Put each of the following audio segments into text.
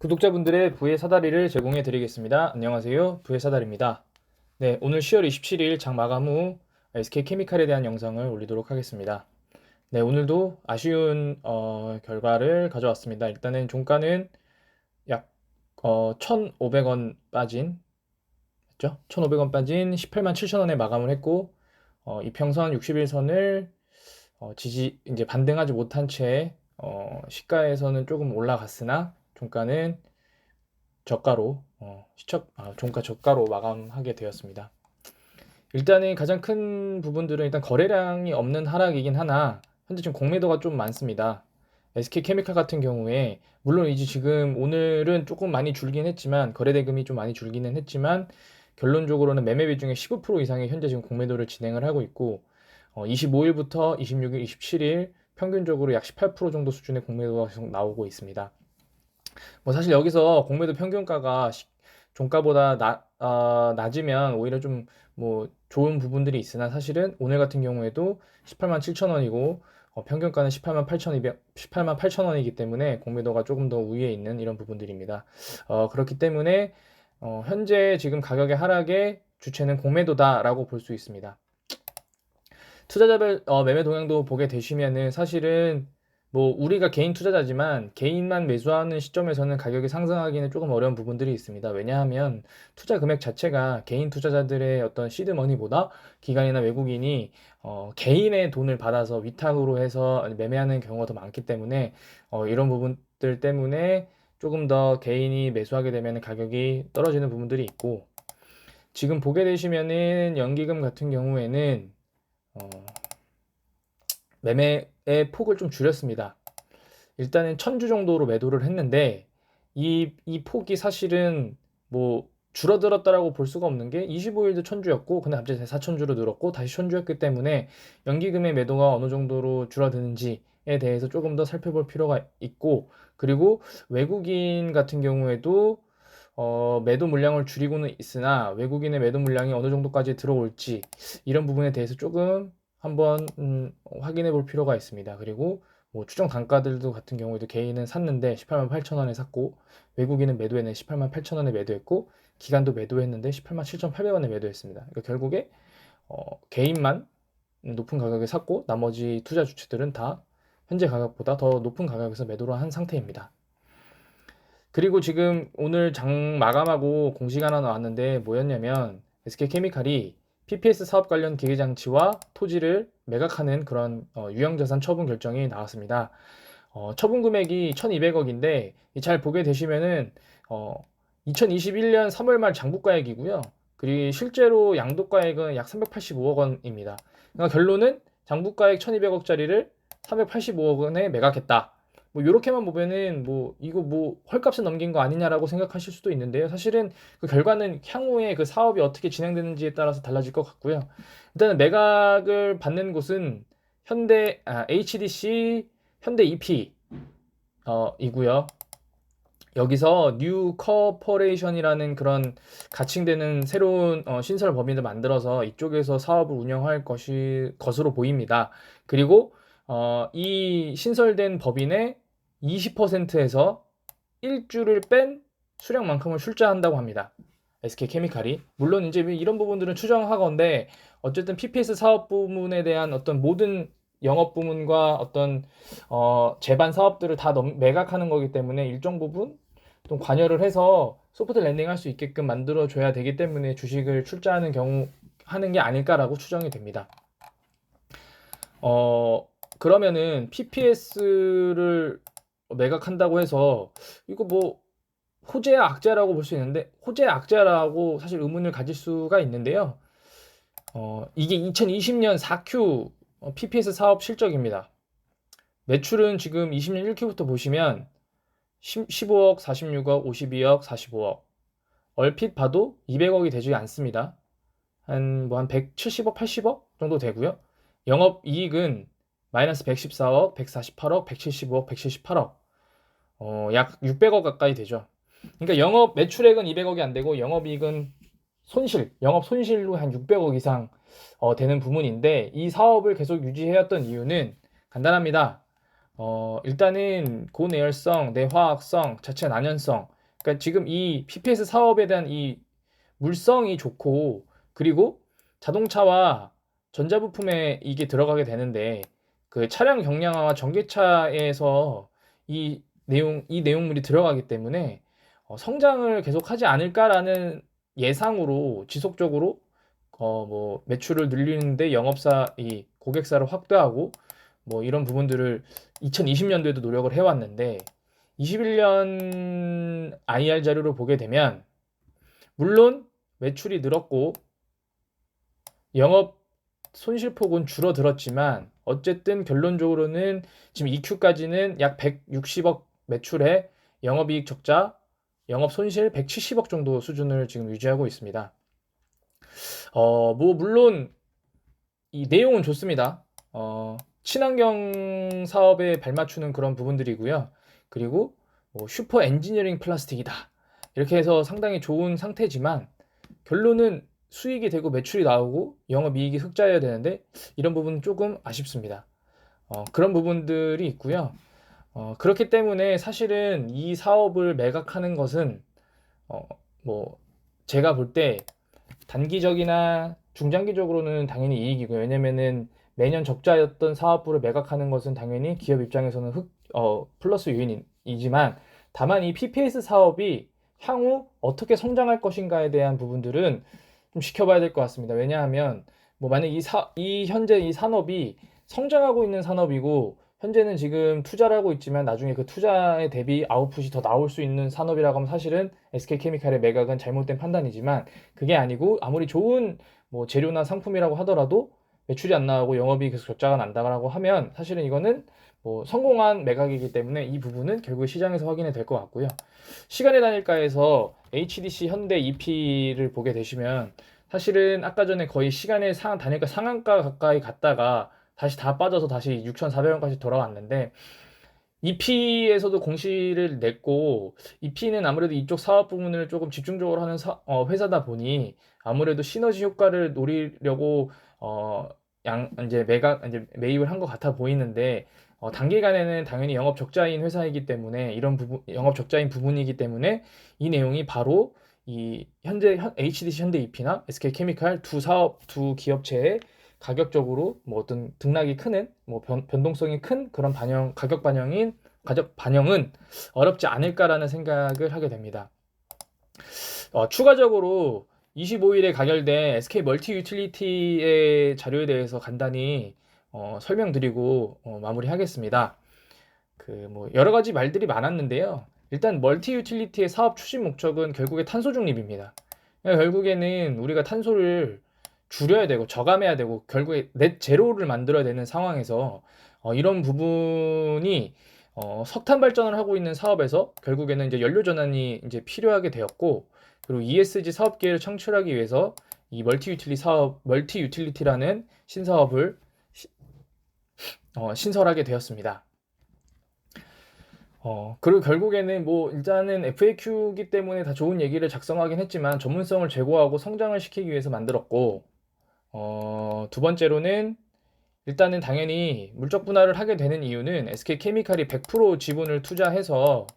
구독자분들의 부의 사다리를 제공해 드리겠습니다. 안녕하세요. 부의 사다리입니다. 네, 오늘 10월 27일 장 마감 후 SK케미칼에 대한 영상을 올리도록 하겠습니다. 네, 오늘도 아쉬운 결과를 가져왔습니다. 일단은 종가는 약 1,500원 빠진, 맞죠? 1,500원 빠진 18만 7천원에 마감을 했고, 이평선 60일선을 이제 반등하지 못한 채 시가에서는 조금 올라갔으나 종가는 저가로 종가 저가로 마감하게 되었습니다. 일단은 가장 큰 부분들은 일단 거래량이 없는 하락이긴 하나 현재 지금 공매도가 좀 많습니다. SK케미칼 같은 경우에 물론 이제 지금 오늘은 조금 많이 줄긴 했지만 거래 대금이 좀 많이 줄기는 했지만 결론적으로는 매매 비중의 15% 이상의 현재 지금 공매도를 진행을 하고 있고 25일부터 26일, 27일 평균적으로 약 18% 정도 수준의 공매도가 계속 나오고 있습니다. 뭐 사실 여기서 공매도 평균가가 종가보다 낮으면 오히려 좀 뭐 좋은 부분들이 있으나 사실은 오늘 같은 경우에도 18만 7천 원이고 평균가는 18만 8,200, 18만 8천 원이기 때문에 공매도가 조금 더 우위에 있는 이런 부분들입니다. 그렇기 때문에 현재 지금 가격의 하락의 주체는 공매도다라고 볼 수 있습니다. 투자자별 매매 동향도 보게 되시면은 사실은 뭐 우리가 개인 투자자지만 개인만 매수하는 시점에서는 가격이 상승하기는 조금 어려운 부분들이 있습니다. 왜냐하면 투자 금액 자체가 개인 투자자들의 어떤 시드머니보다 기관이나 외국인이 개인의 돈을 받아서 위탁으로 해서 매매하는 경우가 더 많기 때문에 이런 부분들 때문에 조금 더 개인이 매수하게 되면 가격이 떨어지는 부분들이 있고 지금 보게 되시면은 연기금 같은 경우에는 어, 매매의 폭을 좀 줄였습니다. 일단은 1,000주 정도로 매도를 했는데 이 폭이 사실은 뭐 줄어들었다라고 볼 수가 없는 게 25일도 1,000주였고 근데 갑자기 4,000주로 늘었고 다시 1,000주였기 때문에 연기금의 매도가 어느 정도로 줄어드는지에 대해서 조금 더 살펴볼 필요가 있고 그리고 외국인 같은 경우에도 매도 물량을 줄이고는 있으나 외국인의 매도 물량이 어느 정도까지 들어올지 이런 부분에 대해서 조금 한번 확인해 볼 필요가 있습니다. 그리고 뭐 추정 단가들도 같은 경우에도 개인은 샀는데 18만 8천 원에 샀고 외국인은 매도했는데 18만 8천 원에 매도했고 기관도 매도했는데 18만 7,800원에 매도했습니다. 그러니까 결국에 개인만 높은 가격에 샀고 나머지 투자 주체들은 다 현재 가격보다 더 높은 가격에서 매도를 한 상태입니다. 그리고 지금 오늘 장 마감하고 공시가 하나 나왔는데 뭐였냐면 SK케미칼이 PPS 사업 관련 기계장치와 토지를 매각하는 그런 유형자산 처분 결정이 나왔습니다. 처분 금액이 1,200억인데 잘 보게 되시면은 2021년 3월 말 장부가액이고요. 그리고 실제로 양도가액은 약 385억 원입니다. 그러니까 결론은 장부가액 1,200억짜리를 385억 원에 매각했다. 뭐 이렇게만 보면은 뭐 이거 뭐 헐값에 넘긴 거 아니냐라고 생각하실 수도 있는데요. 사실은 그 결과는 향후에 그 사업이 어떻게 진행되는지에 따라서 달라질 것 같고요. 일단은 매각을 받는 곳은 HDC, 현대 EP 이고요. 여기서 뉴 커퍼레이션이라는 그런 가칭되는 새로운 신설 법인을 만들어서 이쪽에서 사업을 운영할 것으로 보입니다. 그리고 이 신설된 법인의 20%에서 1주를 뺀 수량만큼을 출자한다고 합니다. SK케미칼이 물론 이제 이런 부분들은 추정하건데 어쨌든 PPS 사업 부문에 대한 어떤 모든 영업 부문과 어떤 제반 사업들을 다 매각하는 거기 때문에 일정 부분 좀 관여를 해서 소프트 랜딩 할 수 있게끔 만들어 줘야 되기 때문에 주식을 출자하는 경우 하는 게 아닐까라고 추정이 됩니다. 그러면은 PPS를 매각한다고 해서 이거 뭐 호재야 악재라고 볼 수 있는데 호재야 악재라고 사실 의문을 가질 수가 있는데요. 이게 2020년 4Q PPS 사업 실적입니다. 매출은 지금 20년 1Q부터 보시면 15억, 46억, 52억, 45억. 얼핏 봐도 200억이 되지 않습니다. 한 170억, 80억 정도 되고요. 영업 이익은 마이너스 114억, 148억, 175억, 178억. 약 600억 가까이 되죠. 그러니까 영업 매출액은 200억이 안 되고 영업 이익은 영업 손실로 한 600억 이상 되는 부분인데 이 사업을 계속 유지해왔던 이유는 간단합니다. 일단은 고내열성, 내화학성, 자체 난연성. 그러니까 지금 이 PPS 사업에 대한 이 물성이 좋고, 그리고 자동차와 전자부품에 이게 들어가게 되는데, 그 차량 경량화와 전기차에서 이 내용물이 들어가기 때문에 성장을 계속하지 않을까라는 예상으로 지속적으로 뭐 매출을 늘리는데 이 고객사를 확대하고 뭐 이런 부분들을 2020년도에도 노력을 해왔는데, 21년 IR 자료를 보게 되면 물론 매출이 늘었고 영업 손실폭은 줄어들었지만, 어쨌든 결론적으로는 지금 EQ까지는 약 160억 매출에 영업이익 적자, 영업 손실 170억 정도 수준을 지금 유지하고 있습니다. 뭐 물론 이 내용은 좋습니다. 친환경 사업에 발맞추는 그런 부분들이고요. 그리고 뭐 슈퍼 엔지니어링 플라스틱이다, 이렇게 해서 상당히 좋은 상태지만, 결론은 수익이 되고 매출이 나오고 영업이익이 흑자여야 되는데 이런 부분은 조금 아쉽습니다. 그런 부분들이 있고요. 그렇기 때문에 사실은 이 사업을 매각하는 것은 어, 뭐 제가 볼 때 단기적이나 중장기적으로는 당연히 이익이고요. 왜냐면은 매년 적자였던 사업부를 매각하는 것은 당연히 기업 입장에서는 플러스 요인이지만, 다만 이 PPS 사업이 향후 어떻게 성장할 것인가에 대한 부분들은 좀 지켜봐야 될 것 같습니다. 왜냐하면 뭐 만약 현재 이 산업이 성장하고 있는 산업이고, 현재는 지금 투자를 하고 있지만 나중에 그 투자에 대비 아웃풋이 더 나올 수 있는 산업이라고 하면 사실은 SK케미칼의 매각은 잘못된 판단이지만, 그게 아니고 아무리 좋은 뭐 재료나 상품이라고 하더라도 매출이 안 나오고 영업이 계속 적자가 난다라고 하면 사실은 이거는 뭐 성공한 매각이기 때문에 이 부분은 결국 시장에서 확인이 될 것 같고요. 시간의 단일가에서 HDC 현대 EP를 보게 되시면 사실은 아까 전에 거의 시간의 단일가 상한가 가까이 갔다가 다시 다 빠져서 다시 6,400원까지 돌아왔는데, EP에서도 공시를 냈고, EP는 아무래도 이쪽 사업 부분을 조금 집중적으로 하는 회사다 보니 아무래도 시너지 효과를 노리려고 이제 매입을 한 것 같아 보이는데, 단기간에는 당연히 영업 적자인 회사이기 때문에, 이런 부분 영업 적자인 부분이기 때문에 이 내용이 바로 이 HDC 현대 EP나 SK케미칼 두 기업체의 가격적으로 뭐 어떤 등락이 크는 뭐 변동성이 큰 그런 가격 반영은 어렵지 않을까라는 생각을 하게 됩니다. 추가적으로 25일에 가결된 SK 멀티 유틸리티의 자료에 대해서 간단히 설명드리고 마무리하겠습니다. 그 뭐 여러 가지 말들이 많았는데요. 일단 멀티 유틸리티의 사업 추진 목적은 결국에 탄소 중립입니다. 결국에는 우리가 탄소를 줄여야 되고 저감해야 되고 결국에 넷 제로를 만들어야 되는 상황에서 이런 부분이 석탄 발전을 하고 있는 사업에서 결국에는 이제 연료 전환이 이제 필요하게 되었고, 그리고 ESG 사업 기회를 창출하기 위해서 이 멀티 유틸리티라는 신사업을 신설하게 되었습니다. 그리고 결국에는 뭐 일단은 FAQ이기 때문에 다 좋은 얘기를 작성하긴 했지만 전문성을 제고하고 성장을 시키기 위해서 만들었고, 두 번째로는 일단은 당연히 물적 분할을 하게 되는 이유는 SK케미칼이 100% 지분을 투자해서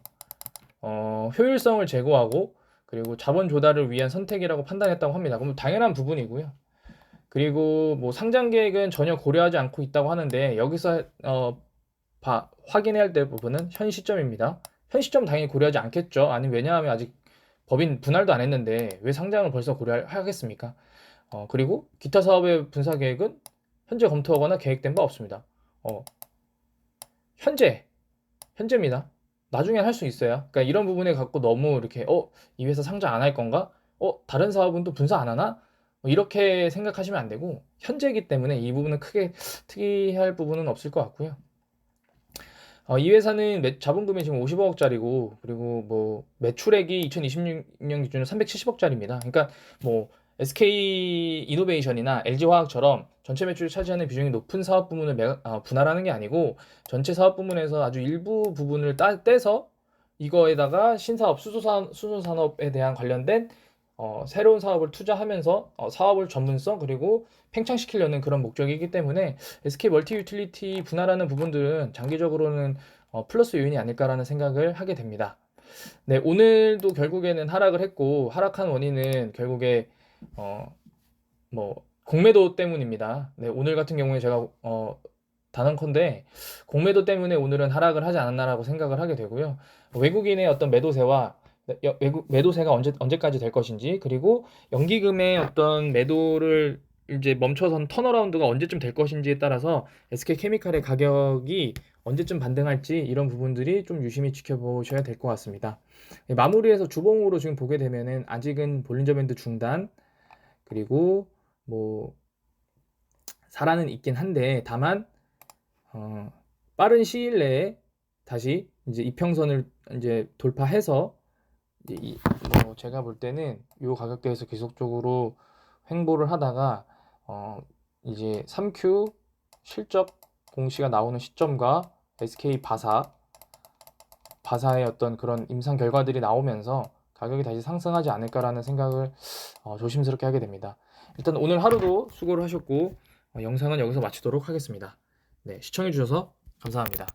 효율성을 제고하고 그리고 자본 조달을 위한 선택이라고 판단했다고 합니다. 그럼 당연한 부분이고요. 그리고 뭐 상장 계획은 전혀 고려하지 않고 있다고 하는데, 여기서 확인해야 될 부분은 현 시점입니다. 현 시점 당연히 고려하지 않겠죠. 아니 왜냐하면 아직 법인 분할도 안 했는데 왜 상장을 벌써 고려하겠습니까? 그리고 기타 사업의 분사 계획은 현재 검토하거나 계획된 바 없습니다. 어, 현재입니다. 나중에 할 수 있어요. 그러니까 이런 부분에 갖고 너무 이렇게 이 회사 상장 안 할 건가? 다른 사업은 또 분사 안 하나? 뭐 이렇게 생각하시면 안 되고, 현재이기 때문에 이 부분은 크게 특이할 부분은 없을 것 같고요. 이 회사는 자본금이 지금 50억짜리고, 그리고 뭐 매출액이 2026년 기준으로 370억짜리입니다. 그러니까 뭐 SK 이노베이션이나 LG화학처럼 전체 매출을 차지하는 비중이 높은 사업 부문을 분할하는 게 아니고, 전체 사업 부문에서 아주 일부 부분을 떼서 이거에다가 신사업 수소산업에 대한 관련된 새로운 사업을 투자하면서 사업을 전문성 그리고 팽창시키려는 그런 목적이기 때문에 SK 멀티 유틸리티 분할하는 부분들은 장기적으로는 플러스 요인이 아닐까라는 생각을 하게 됩니다. 네, 오늘도 결국에는 하락을 했고 하락한 원인은 결국에 뭐 공매도 때문입니다. 네, 오늘 같은 경우에 제가 단언컨대 공매도 때문에 오늘은 하락을 하지 않았나라고 생각을 하게 되고요. 외국인의 어떤 매도세와 외국 매도세가 언제까지 될 것인지, 그리고 연기금의 어떤 매도를 이제 멈춰선 턴어라운드가 언제쯤 될 것인지에 따라서 SK케미칼의 가격이 언제쯤 반등할지 이런 부분들이 좀 유심히 지켜보셔야 될 것 같습니다. 마무리해서 주봉으로 지금 보게 되면은 아직은 볼린저 밴드 중단, 그리고 뭐 살아는 있긴 한데 다만 빠른 시일 내에 다시 이제 이평선을 이제 돌파해서 이제 뭐 제가 볼 때는 이 가격대에서 계속적으로 횡보를 하다가 이제 3Q 실적 공시가 나오는 시점과 SK 바사의 어떤 그런 임상 결과들이 나오면서 가격이 다시 상승하지 않을까라는 생각을 조심스럽게 하게 됩니다. 일단 오늘 하루도 수고를 하셨고 영상은 여기서 마치도록 하겠습니다. 네, 시청해 주셔서 감사합니다.